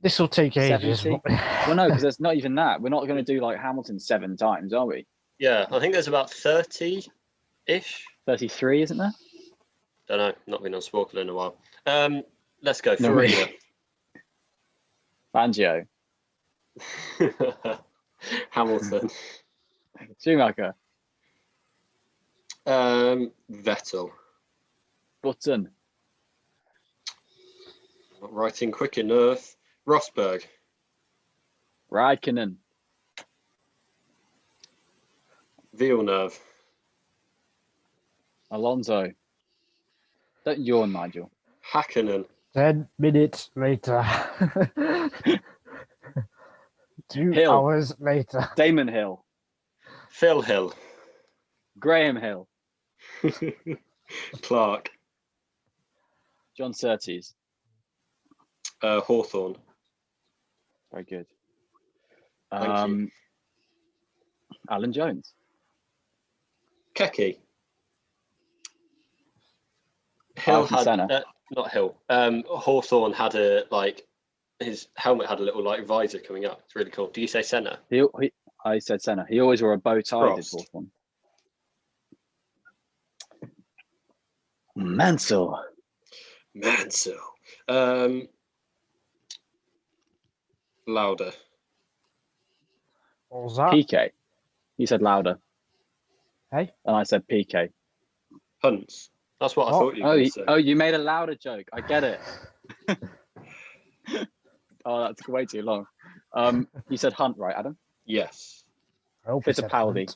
This will take ages. Well, no, because there's not even that. We're not going to do like Hamilton 7 times, are we? Yeah, I think there's about 30-ish. 33, isn't there? Don't know. Not been on Sporkle in a while. Let's go. No, Farina. Fangio. Hamilton. Schumacher. Vettel. Button. Not writing quick enough. Rosberg. Raikkonen. Villeneuve. Alonso. Don't yawn, Nigel. Hakkinen. 10 minutes later. 2 Hill. hours later. Damon Hill. Phil Hill. Graham Hill. Clark. John Surtees. Hawthorne. Very good. Thank Alan Jones. Keke. Hill Ayrton had Senna. not Hill. Hawthorne had his helmet had a little like visor coming up. It's really cool. Do you say Senna? I said Senna. He always wore a bow tie. Did Hawthorne. Mansell. Lauder. What was that? PK. You said Lauder. Hey? And I said PK. Hunts. That's what I thought you were going to say. Oh, you made a Lauder joke. I get it. Oh, that took way too long. You said Hunt, right, Adam? Yes. Fittipaldi.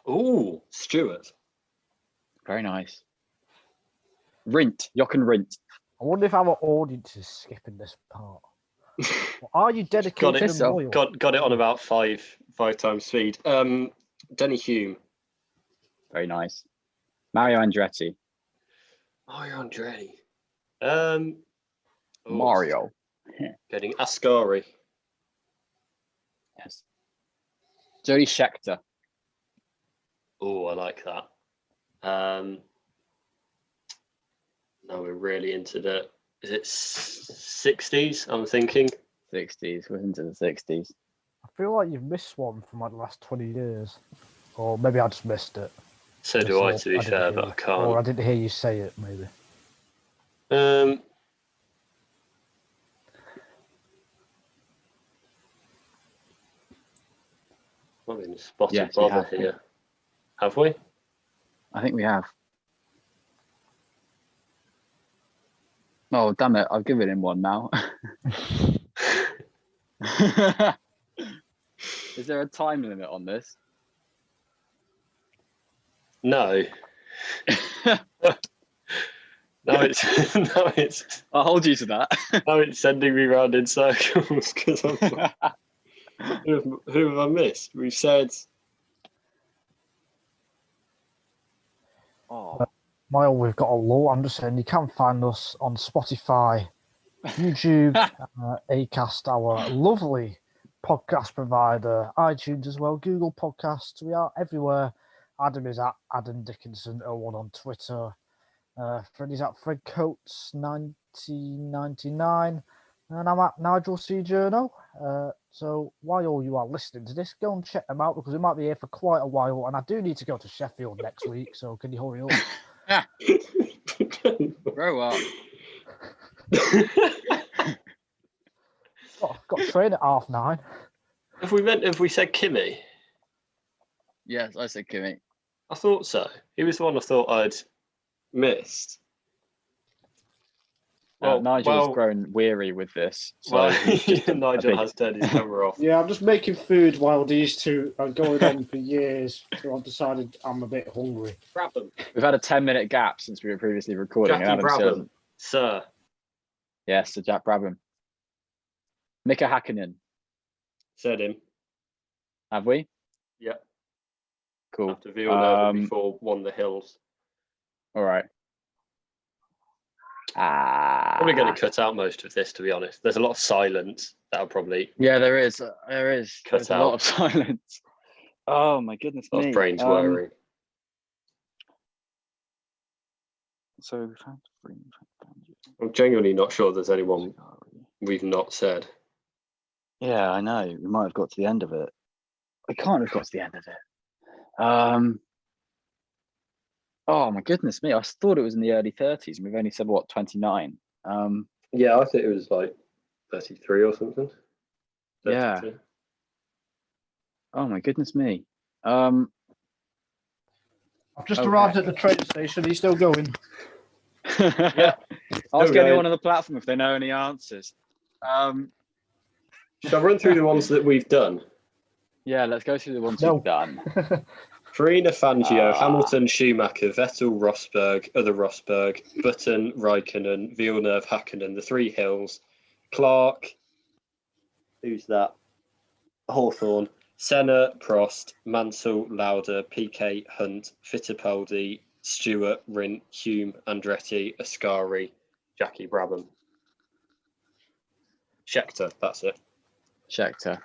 Ooh, Stewart. Very nice. Rint. Jochen Rint. I wonder if our audience is skipping this part. Are you dedicated and loyal? Got it on about five times speed. Denny Hume. Very nice. Mario Andretti. Mario. Getting Ascari. Yes. Jody Scheckter. Oh, I like that. Now we're really into is it 60s? I'm thinking 60s. We're into the 60s. I feel like you've missed one from like the last 20 years, or maybe I just missed it. So do I, to be fair, but I can't. Or I didn't hear you say it, maybe. I've been spotted bother here. Have we? I think we have. Oh, damn it. I've given him one now. Is there a time limit on this? No. No, it's. I'll hold you to that. No, it's sending me round in circles because who have I missed? We've said. Oh. Mile, we've got a law. I'm just saying you can find us on Spotify, YouTube, Acast, our lovely podcast provider, iTunes as well, Google Podcasts. We are everywhere. Adam is at Adam Dickinson01 on Twitter. Freddie's at FredCoates1999. And I'm at Nigel C. Journo. So while you are listening to this, go and check them out because we might be here for quite a while. And I do need to go to Sheffield next week. So can you hurry up? Grow up. got a train at 9:30. Have we said Kimmy? Yes, I said Kimmy. I thought so. He was the one I thought I'd missed. Nigel's grown weary with this. So Nigel has turned his camera off. Yeah, I'm just making food while these two are going on for years. So I've decided I'm a bit hungry. Grab them. We've had a 10-minute gap since we were previously recording. Jackie Brabham, sir. Yes, Sir Jack Brabham. Mika Hakkinen. Said him. Have we? Yeah. Cool. After Villeneuve before won the hills. All right. Probably going to cut out most of this, to be honest. There's a lot of silence. That'll probably. Yeah, there is. There's out. A lot of silence. Oh my goodness me. A lot of brains whirring. So I'm genuinely not sure there's anyone we've not said. Yeah, I know. We might have got to the end of it. We can't have got to the end of it. Oh my goodness me! I thought it was in the early 30s, and we've only said 29. Yeah, I think it was like 33 or something. 32. Yeah. Oh my goodness me! I've just arrived at the train station. Are you still going? Yeah. Ask anyone on the platform if they know any answers. Shall I run through the ones that we've done? Yeah, let's go through the ones we've done. Farina, Fangio, Hamilton, Schumacher, Vettel, Rosberg, other Rosberg, Button, Raikkonen, Villeneuve, Hakkinen, the three hills, Clark, who's that? Hawthorne, Senna, Prost, Mansell, Lauder, PK, Hunt, Fittipaldi, Stewart, Rint, Hume, Andretti, Ascari, Jackie Brabham. Scheckter, that's it. Scheckter.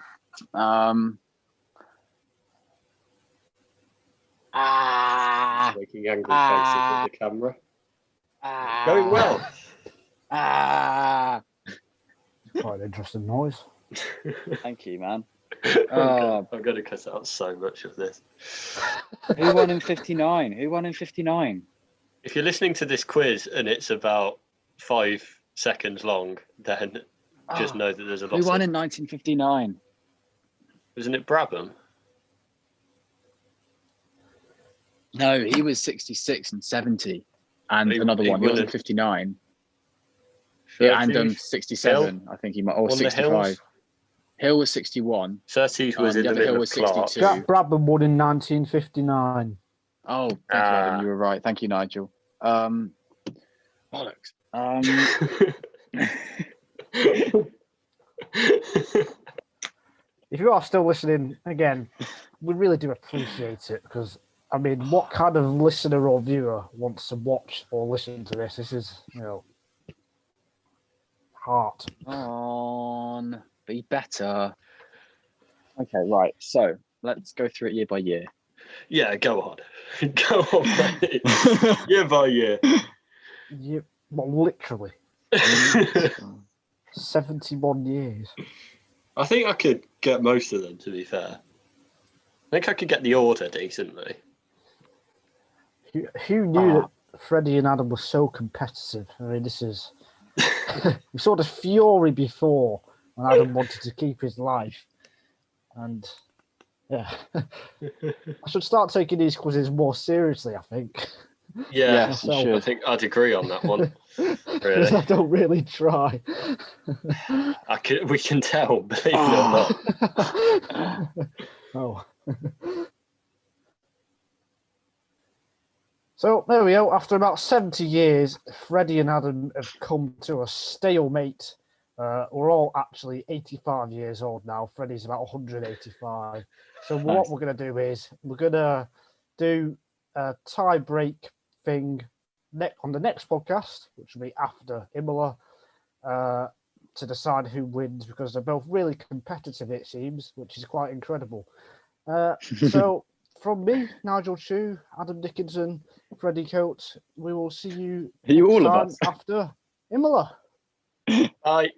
Making angry faces at the camera. Going well. Quite an interesting noise. Thank you, man. I'm going to cut out so much of this. Who won in 59? Who won in 59? If you're listening to this quiz and it's about 5 seconds long, then just know that there's a lot. Who won in 1959? Wasn't it Brabham? No, he was 66 and 70. And another one. He was in 59. Yeah, and 67. I think he might. Or 65. Hill was 61. Surtees was in the middle of Clark. Jack Brabham won in 1959. Oh, thank you, Adam. You were right. Thank you, Nigel. Bollocks. If you are still listening, again, we really do appreciate it because, I mean, what kind of listener or viewer wants to watch or listen to this? This is, heart. On, be better. Okay, right. So let's go through it year by year. Yeah, go on. Go on, mate. Year by year. Yeah, well, literally. 71 years. I think I could get most of them, to be fair. I think I could get the order decently. Who knew that Freddie and Adam were so competitive? I mean, this is... we saw the fury before when Adam wanted to keep his life. And, yeah. I should start taking these quizzes more seriously, I think. Yeah, yes, you should. I think I'd agree on that one. Really. I don't really try. We can tell, believe it or not. Oh. So there we go. After about 70 years, Freddie and Adam have come to a stalemate. We're all actually 85 years old now. Freddie's about 185. So what we're going to do is we're going to do a tie break thing on the next podcast, which will be after Imola, to decide who wins because they're both really competitive, it seems, which is quite incredible. So from me, Nigel Chu, Adam Dickinson, Freddie Coates, we will see you all of us after Imola. Bye.